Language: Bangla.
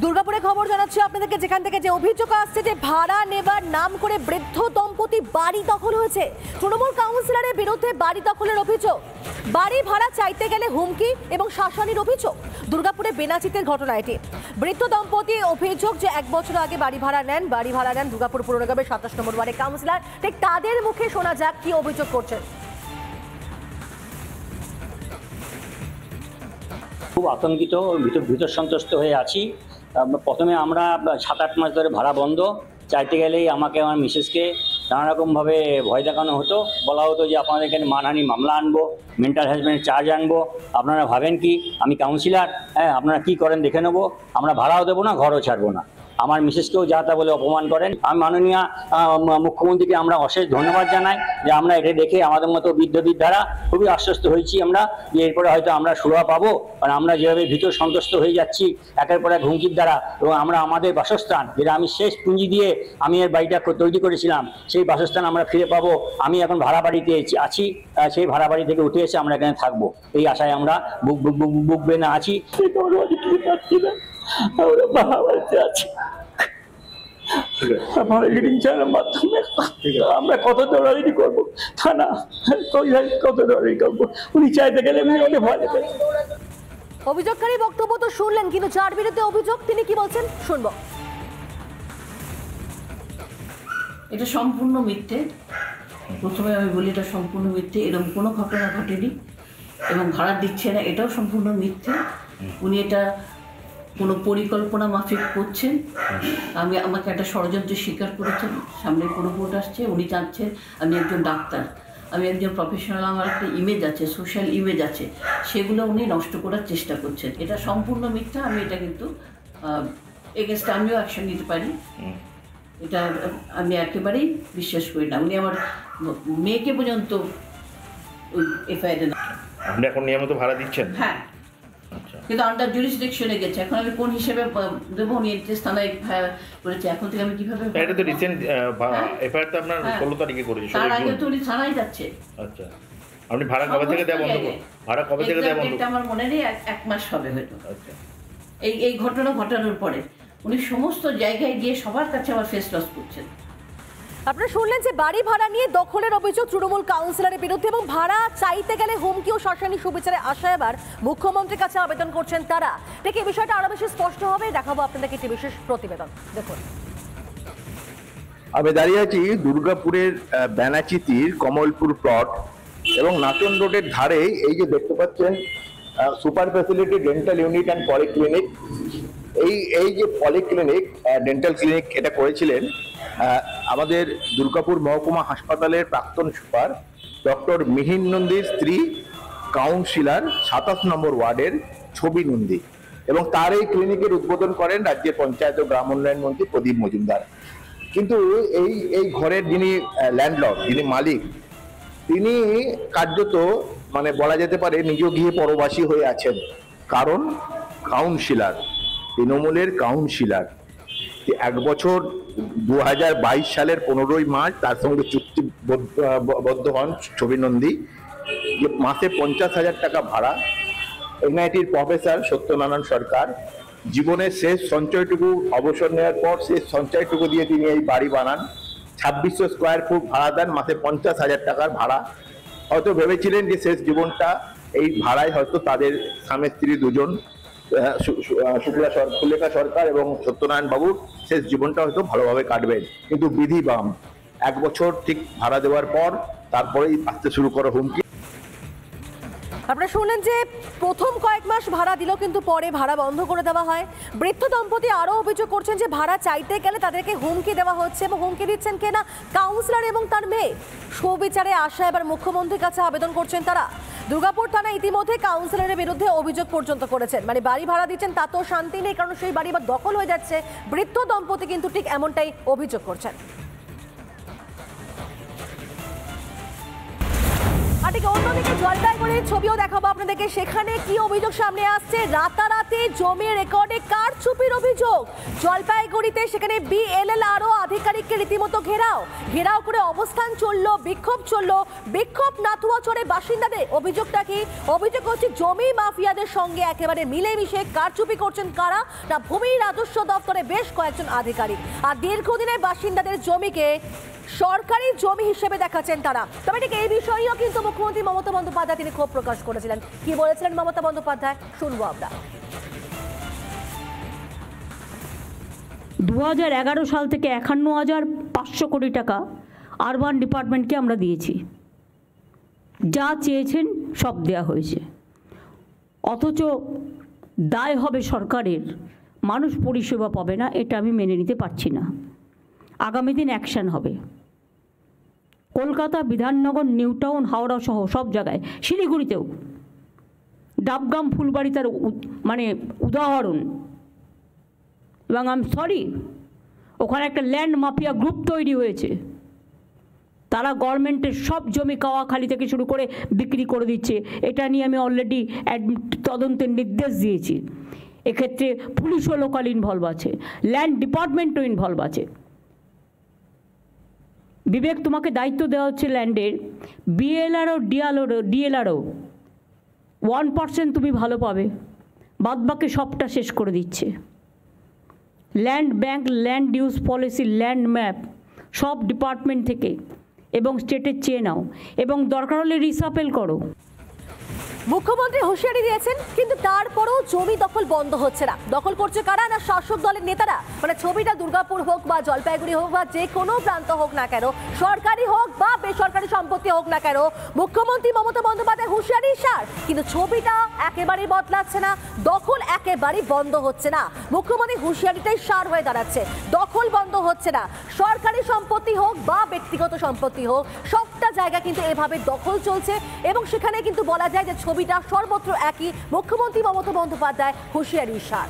দুর্গাপুরে খবর জানাচ্ছি আপনাদেরকে, যেখান থেকে যে অভিযোগ আসছে যে ভাড়া নেবার নাম করে বৃদ্ধ দম্পতি বাড়ি দখল হয়েছে। তৃণমূল কাউন্সিলরের বিরুদ্ধে বাড়ি দখলের অভিযোগ, বাড়ি ভাড়া চাইতে গেলে হুমকি এবং শাসানির অভিযোগ। দুর্গাপুরে বেনাচিতের ঘটনা এটি। বৃদ্ধ দম্পতি অভিযোগ যে 1 বছর আগে বাড়ি ভাড়া নেন দুর্গাপুর পুর নিগমের 27 নম্বর ওয়ার্ডের কাউন্সিলর। ঠিক তাদের মুখে শোনা যাক কি অভিযোগ করছেন। খুব আতঙ্কিত, ভীত সন্ত্রস্ত হয়ে আছি। প্রথমে আমরা 7-8 মাস ধরে ভাড়া বন্ধ, চাইতে গেলেই আমাকে আমার মিসেসকে নানা রকমভাবে ভয় দেখানো হতো। বলা হতো যে আপনাদের এখানে মানহানি মামলা আনবো, মেন্টাল হ্যারাসমেন্ট চার্জ আনবো। আপনারা ভাবেন কি আমি কাউন্সিলর? হ্যাঁ, আপনারা কী করেন দেখে নেবো। আমরা ভাড়াও দেবো না, ঘরও ছাড়বো না। আমার মিসেসকেও যা তা বলে অপমান করেন। আমি মাননীয় মুখ্যমন্ত্রীকে আমরা অশেষ ধন্যবাদ জানাই যে আমরা এটা দেখে আমাদের মতো বৃদ্ধরা খুবই আশ্বস্ত হয়েছি আমরা যে এরপরে হয়তো আমরা সুরাহা পাবো। কারণ আমরা যেভাবে ভীত সন্ত্রস্ত হয়ে যাচ্ছি একের পর এক হুমকির দ্বারা, এবং আমরা আমাদের বাসস্থান, যেটা আমি শেষ পুঁজি দিয়ে আমি এর বাড়িটা তৈরি করেছিলাম, সেই বাসস্থান আমরা ফিরে পাবো। আমি এখন ভাড়া বাড়িতে আছি, সেই ভাড়া বাড়ি থেকে উঠে এসে আমরা এখানে থাকবো, এই আশায় আমরা বুক বেনা আছি। আমরা ভাড়া বাড়িতে আছি, মাধ্যমে আমরা কত দৌড়াদৌড়ি করবো, থানা কত দৌড়াদৌড়ি করবো। উনি চাইতে গেলে ভয় পেতে। অভিযোগকারী বক্তব্য তো শুনলেন, কিন্তু যার বিরুদ্ধে অভিযোগ তিনি কি বলছেন শুনবো। এটা সম্পূর্ণ মিথ্যে। প্রথমে আমি বলি এটা সম্পূর্ণ মিথ্যে, এরকম কোনো ঘটনা ঘটেনি এবং ভাড়া দিচ্ছে না, এটাও সম্পূর্ণ মিথ্যে। উনি এটা কোনো পরিকল্পনা মাফিক করছেন। আমাকে একটা ষড়যন্ত্র স্বীকার করেছেন, সামনে কোনো ভোট আসছে, উনি চাচ্ছেন আমি একজন ডাক্তার, আমি একজন প্রফেশনাল, আমার একটা ইমেজ আছে, সোশ্যাল ইমেজ আছে, সেগুলো উনি নষ্ট করার চেষ্টা করছেন। এটা সম্পূর্ণ মিথ্যা। আমি এটা কিন্তু এগেনস্টে আমিও অ্যাকশন নিতে পারি, এটা আমি একেবারেই বিশ্বাস করি না। উনি আমার মেয়েকে পর্যন্ত এফআইআর না। আপনি এখন নিয়মিত ভাড়া দিচ্ছেন? হ্যাঁ, কিন্তু আন্ডার জুরিসডিকশনে গেছে। এখন আমি কোন হিসেবে দেবো? উনি থানায় করেছে, এখন থেকে আমি কিভাবে? এটা তো রিসেন্ট এফআইআর তো আপনার 16 তারিখে করেছে, তার আগে তো উনি থানায় যাচ্ছে। আচ্ছা, আপনি ভাড়া কবে থেকে দেওয়া বন্ধ করুন? ভাড়া কবে থেকে দেওয়া বন্ধ? এটা আমার মনে নেই, 1 মাস হবে হয়তো। আচ্ছা, এই ঘটনা ঘটানোর পরে উনি সমস্ত জায়গায় গিয়ে সবার কাছে আমার ফেস লস করছেন। আপনারা শুনলেন যে বাড়ি ভাড়া নিয়ে দখলের অভিযোগ তৃণমূল কাউন্সিলরের বিরুদ্ধে, এবং ভাড়া চাইতে গেলে হুমকি ও শাসানি সুবিচারে আশায় এবার মুখ্যমন্ত্রীর কাছে আবেদন করছেন তারা। দেখে এই বিষয়টা আরো বেশি স্পষ্ট হবে, দেখাবো আপনাদেরকে একটি বিশেষ প্রতিবেদন। দেখুন, আমি দাঁড়িয়ে আছি দুর্গাপুরের বেনাচিতির কমলপুর প্লট এবং নাচন রোডের ধারে। এই যে দেখতে পাচ্ছেন super facility dental unit and polyclinic, এই যে পলিক্লিনিক ডেন্টাল ক্লিনিক এটা করেছিলেন আমাদের দুর্গাপুর মহকুমা হাসপাতালের প্রাক্তন সুপার ডক্টর মিহির নন্দীর স্ত্রী, কাউন্সিলর 27 নম্বর ওয়ার্ডের ছবি নন্দী, এবং তার এই ক্লিনিকের উদ্বোধন করেন রাজ্যের পঞ্চায়েত ও গ্রাম উন্নয়ন মন্ত্রী প্রদীপ মজুমদার। কিন্তু এই ঘরের যিনি ল্যান্ডলর্ড, যিনি মালিক, তিনি কার্যত মানে বলা যেতে পারে নিজ গৃহে পরবাসী হয়ে আছেন। কারণ কাউন্সিলর, তৃণমূলের কাউন্সিলর 1 বছর 2022 সালের 15ই মার্চ তার সঙ্গে চুক্তিবদ্ধ হন ছবি নন্দী, যে মাসে 50,000 টাকা ভাড়া। এনআইটির প্রফেসর সত্যনারায়ণ সরকার জীবনের শেষ সঞ্চয়টুকু, অবসর নেওয়ার পর শেষ সঞ্চয়টুকু দিয়ে তিনি এই বাড়ি বানান। 2600 স্কোয়ার ফুট ভাড়া দেন, মাসে 50,000 টাকার ভাড়া। হয়তো ভেবেছিলেন যে শেষ জীবনটা এই ভাড়ায় হয়তো তাদের স্বামী স্ত্রী দুজন, সুলেখা সরকার এবং সত্যনারায়ণ বাবুর শেষ জীবনটা হয়তো ভালোভাবে কাটবেন। কিন্তু বিধি বাম, 1 বছর ঠিক ভাড়া দেওয়ার পর তারপরেই আসতে শুরু করো হুমকি। আপনারা শুনলেন যে প্রথম কয়েক মাস ভাড়া দিল, কিন্তু পরে ভাড়া বন্ধ করে দেওয়া হয়। বৃদ্ধ দম্পতি আরও অভিযোগ করছেন যে ভাড়া চাইতে গেলে তাদেরকে হুমকি দেওয়া হচ্ছে, এবং হুমকি দিচ্ছেন কেনা কাউন্সিলর এবং তার মেয়ে। সুবিচারে আশা এবার মুখ্যমন্ত্রীর কাছে আবেদন করছেন তারা। দুর্গাপুর থানা ইতিমধ্যে কাউন্সিলরের বিরুদ্ধে অভিযোগ পর্যন্ত করেছেন, মানে বাড়ি ভাড়া দিচ্ছেন তাতেও শান্তি নেই, কারণ সেই বাড়ি এবার দখল হয়ে যাচ্ছে। বৃদ্ধ দম্পতি কিন্তু ঠিক এমনটাই অভিযোগ করছেন। আর ঠিক অন্যদিকে জলপাইগুড়ির ছবিও দেখাবো আপনাদেরকে, সেখানে কি অভিযোগ সামনে আসছে। রাতারাতি জমি রেকর্ডে কারচুপির অভিযোগ জলপাইগুড়িতে, সেখানে বিএলএলআরও আধিকারিককে রীতিমতো ঘেরাও করে অবস্থান চললো, বিক্ষোভ চললো। বিক্ষোভ নাথুয়াচরের বাসিন্দাদের অভিযোগটা কি? অভিযোগ হচ্ছে জমি মাফিয়াদের সঙ্গে একেবারে মিলেমিশে কারচুপি করছেন কারা না ভূমি রাজস্ব দপ্তরে বেশ কয়েকজন আধিকারিক, আর দীর্ঘদিনের বাসিন্দাদের জমিকে সরকারি জমি হিসেবে দেখাচ্ছেন তারা। তবে ঠিক এই বিষয়েও কিন্তু মুখ্যমন্ত্রী মমতা বন্দ্যোপাধ্যায় তিনি ক্ষোভ প্রকাশ করেছিলেন। কি বলেছিলেন মমতা বন্দ্যোপাধ্যায় শুনবো আমরা। 2011 সাল থেকে 51,500 কোটি টাকা আরবান ডিপার্টমেন্টকে আমরা দিয়েছি, যা চেয়েছেন সব দেয়া হয়েছে। অথচ দায় হবে সরকারের, মানুষ পরিষেবা পাবে না, এটা আমি মেনে নিতে পারছি না। আগামী দিন অ্যাকশন হবে। কলকাতা, বিধাননগর, নিউ টাউন, হাওড়া সহ সব জায়গায়, শিলিগুড়িতেও ডাবগ্রাম, ফুলবাড়ি তার মানে উদাহরণ। এবং আই এম সরি, ওখানে একটা ল্যান্ড মাফিয়া গ্রুপ তৈরি হয়েছে, তারা গভর্নমেন্টের সব জমি কাওয়াখালি থেকে শুরু করে বিক্রি করে দিচ্ছে। এটা নিয়ে আমি অলরেডি তদন্তের নির্দেশ দিয়েছি। এক্ষেত্রে পুলিশও লোকাল ইনভলভ আছে, ল্যান্ড ডিপার্টমেন্টও ইনভলভ আছে। বিবেক, তোমাকে দায়িত্ব দেওয়া হচ্ছে ল্যান্ডের, বিএলআরও ডিএলআরও 1% তুমি ভালো পাবে, বাদবাকি সবটা শেষ করে দিচ্ছে। Land bank, land use policy, land map সব ডিপার্টমেন্ট থেকে এবং স্টেটের চেয়ে নাও, এবং দরকার হলে রিসাপেল করো। মুখ্যমন্ত্রী হুঁশিয়ারি দিয়েছেন, কিন্তু তারপরেও জমি দখল বন্ধ হচ্ছে না। দখল করছে কারা না শাসক দলের নেতারা। মানে ছবিটা দুর্গাপুর হোক বা জলপাইগুড়ি হোক বা যে কোনো প্রান্ত হোক না কেন, সরকারি হোক বা বেসরকারি সম্পত্তি হোক না কেন, মুখ্যমন্ত্রী মমতা বন্দ্যোপাধ্যায় হুঁশিয়ারি সার, কিন্তু ছবিটা একেবারেই বদলাচ্ছে না, দখল একেবারেই বন্ধ হচ্ছে না। মুখ্যমন্ত্রী হুঁশিয়ারিটাই সার হয়ে দাঁড়াচ্ছে, দখল বন্ধ হচ্ছে না। সরকারি সম্পত্তি হোক বা ব্যক্তিগত সম্পত্তি হোক, সবটা জায়গা কিন্তু এভাবে দখল চলছে, এবং সেখানে কিন্তু বলা যায় যে ছবিটা সর্বত্র একই। মুখ্যমন্ত্রী মমতা বন্দ্যোপাধ্যায় হুঁশিয়ারি সার।